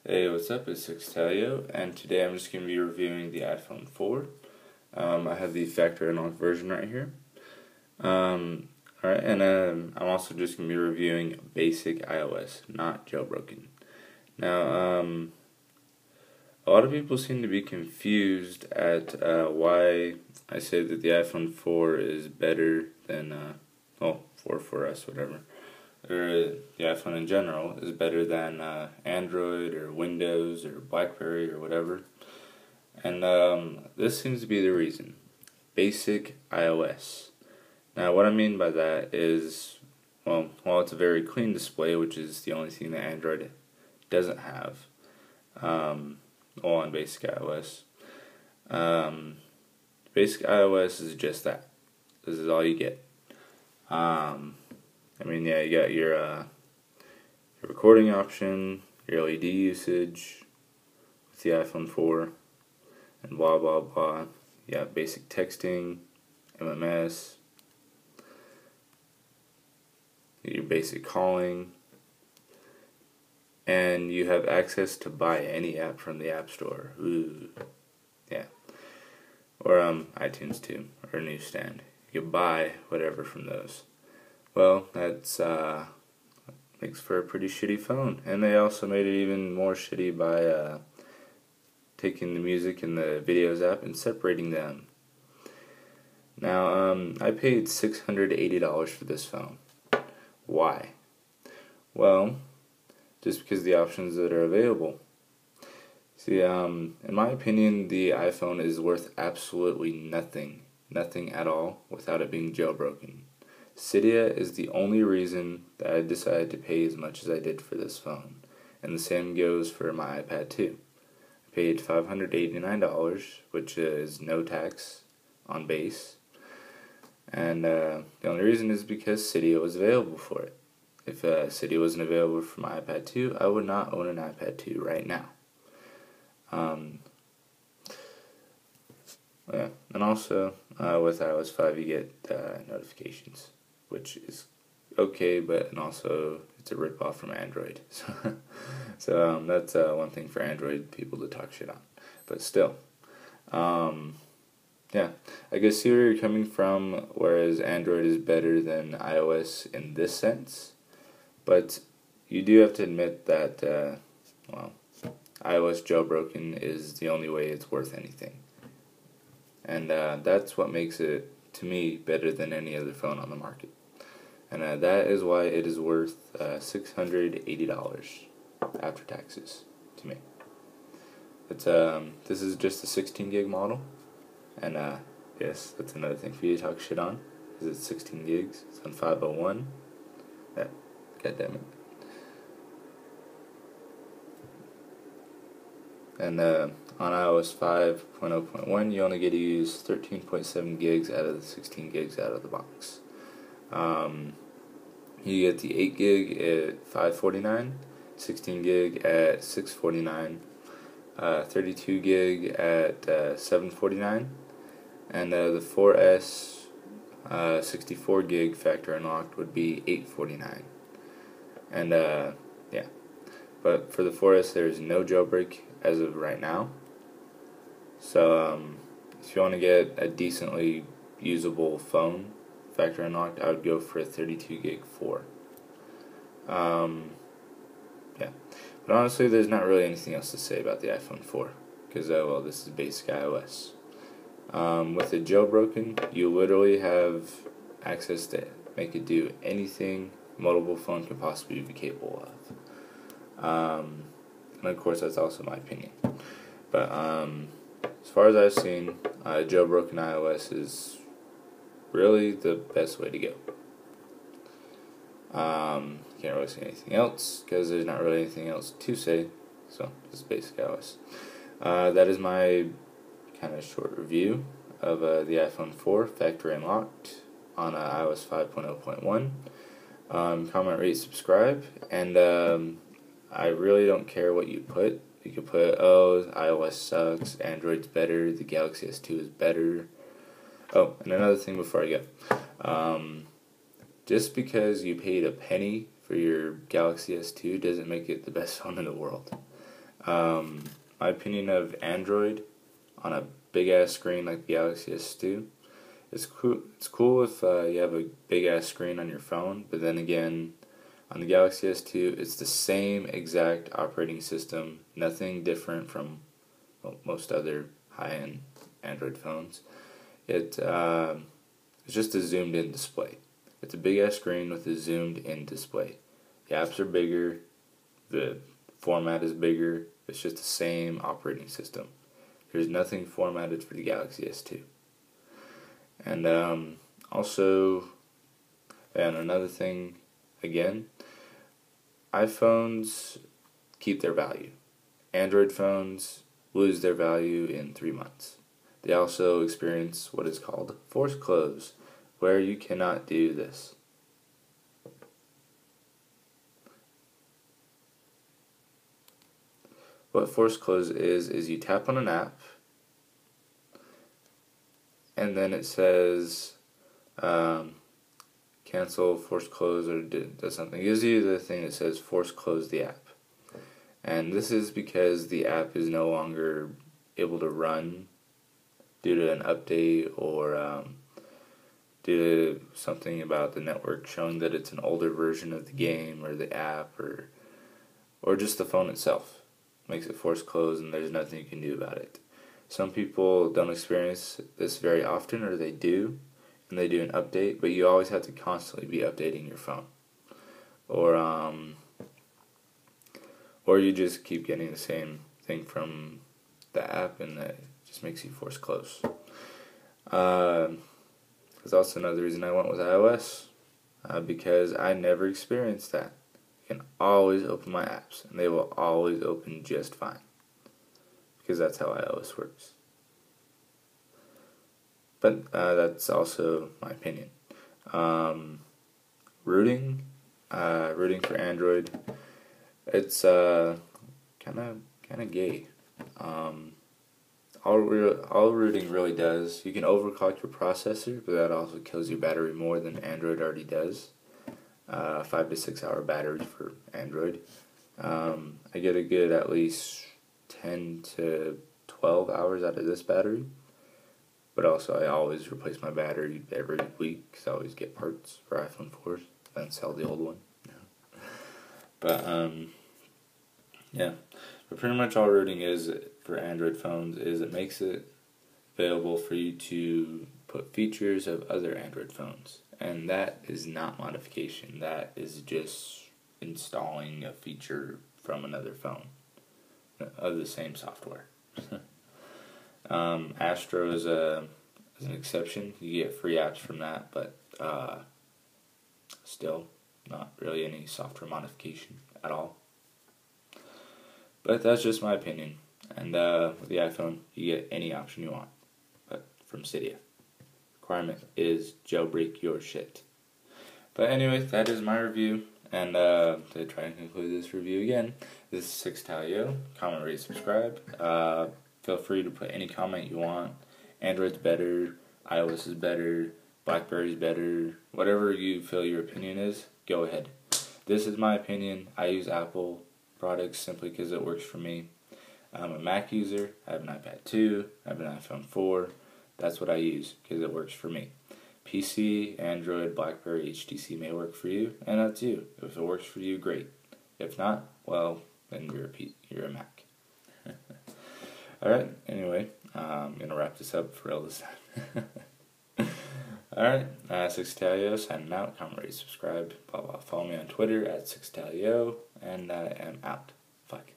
Hey, what's up? It's Talio, and today I'm just going to be reviewing the iPhone 4. I have the factory unlocked version right here. Alright, and I'm also just going to be reviewing basic iOS, not jailbroken. Now, a lot of people seem to be confused at why I say that the iPhone 4 is better than, 4 for us, whatever. Or the iPhone in general is better than Android or Windows or BlackBerry or whatever. And this seems to be the reason. Basic iOS. Now what I mean by that is, while it's a very clean display, which is the only thing that Android doesn't have, on basic iOS. Basic iOS is just that. This is all you get. You got your recording option, your LED usage with the iPhone 4, and blah blah blah. You have basic texting, MMS, your basic calling, and you have access to buy any app from the App Store. Ooh, yeah, or iTunes too, or Newsstand. You can buy whatever from those. Well, that's makes for a pretty shitty phone, and they also made it even more shitty by taking the music and the videos app and separating them. Now, I paid $680 for this phone. Why? Well, just because of the options that are available. See, in my opinion, the iPhone is worth absolutely nothing at all, without it being jailbroken. Cydia is the only reason that I decided to pay as much as I did for this phone, and the same goes for my iPad too. I paid $589, which is no tax on base, and the only reason is because Cydia was available for it. If Cydia wasn't available for my iPad 2, I would not own an iPad 2 right now. Yeah, and also with iOS 5 you get notifications, which is okay, but also it's a rip-off from Android. So that's one thing for Android people to talk shit on. But still, yeah, I guess see where you're coming from, whereas Android is better than iOS in this sense. But you do have to admit that, iOS jailbroken is the only way it's worth anything. And that's what makes it, to me, better than any other phone on the market. And that is why it is worth $680 after taxes to me. It's this is just a 16 gig model, and yes, that's another thing for you to talk shit on, is it's 16 gigs. It's on 501. Yeah, goddammit. And on iOS 5.0.1, you only get to use 13.7 gigs out of the 16 gigs out of the box. You get the 8 gig at $549, 16 gig at $649, 32 gig at $749, and the 4S 64 gig factory unlocked would be $849. And yeah, but for the 4S there's no jailbreak as of right now. So if you want to get a decently usable phone, factory unlocked, I would go for a 32 gig 4. Yeah, but honestly, there's not really anything else to say about the iPhone 4, because this is basic iOS. With it jailbroken, you literally have access to make it do anything a mobile phone could possibly be capable of. And of course, that's also my opinion. But as far as I've seen, jailbroken iOS is really the best way to go. Can't really say anything else, because there's not really anything else to say. So this is basic iOS. That is my kind of short review of the iPhone 4 factory unlocked on iOS 5.0.1. Comment, rate, subscribe, and I really don't care what you put. You could put, iOS sucks, Android's better, the Galaxy S2 is better. Oh, and another thing before I go. Just because you paid a penny for your Galaxy S2 doesn't make it the best phone in the world. My opinion of Android on a big ass screen like the Galaxy S2, it's cool. It's cool if you have a big ass screen on your phone, but then again, on the Galaxy S2, it's the same exact operating system, nothing different from most other high-end Android phones. It's just a zoomed-in display. It's a big-ass screen with a zoomed-in display. The apps are bigger, the format is bigger, it's just the same operating system. There's nothing formatted for the Galaxy S2. And also, and another thing, again, iPhones keep their value. Android phones lose their value in 3 months. They also experience what is called force close, where you cannot do this. What force close is you tap on an app, and then it says cancel, force close, or does something. It gives you the thing that says force close the app. And this is because the app is no longer able to run due to an update or due to something about the network showing that it's an older version of the game or the app or just the phone itself. Makes it force close and there's nothing you can do about it. Some people don't experience this very often, or they do, and they do an update, but you always have to constantly be updating your phone. Or you just keep getting the same thing from the app, and that just makes you force close. That's also another reason I went with iOS, because I never experienced that. I can always open my apps, and they will always open just fine, because that's how iOS works. But that's also my opinion. Rooting for Android, it's kind of gay. All rooting really does, you can overclock your processor, but that also kills your battery more than Android already does. 5 to 6 hour battery for Android. I get a good at least 10 to 12 hours out of this battery. But also I always replace my battery every week because I always get parts for iPhone 4s and sell the old one. But yeah. But pretty much all rooting is for Android phones is it makes it available for you to put features of other Android phones. And that is not modification. That is just installing a feature from another phone of the same software. Astro is an exception. You get free apps from that, but still not really any software modification at all. But that's just my opinion. And with the iPhone, you get any option you want, but from Cydia. Requirement is jailbreak your shit. But anyway, that is my review. And to try and conclude this review again, this is cydia. Comment, rate, subscribe. Feel free to put any comment you want. Android's better, iOS is better, BlackBerry's better. Whatever you feel your opinion is, go ahead. This is my opinion. I use Apple products simply because it works for me. I'm a Mac user. I have an iPad 2. I have an iPhone 4. That's what I use because it works for me. PC, Android, BlackBerry, HTC may work for you, and that's you. If it works for you, great. If not, well, then you're a Mac. Alright, anyway, I'm going to wrap this up for real this time. Alright, cydia signing out. Comment, rate, subscribe, blah, blah. Follow me on Twitter at cydia, and I am out. Fuck.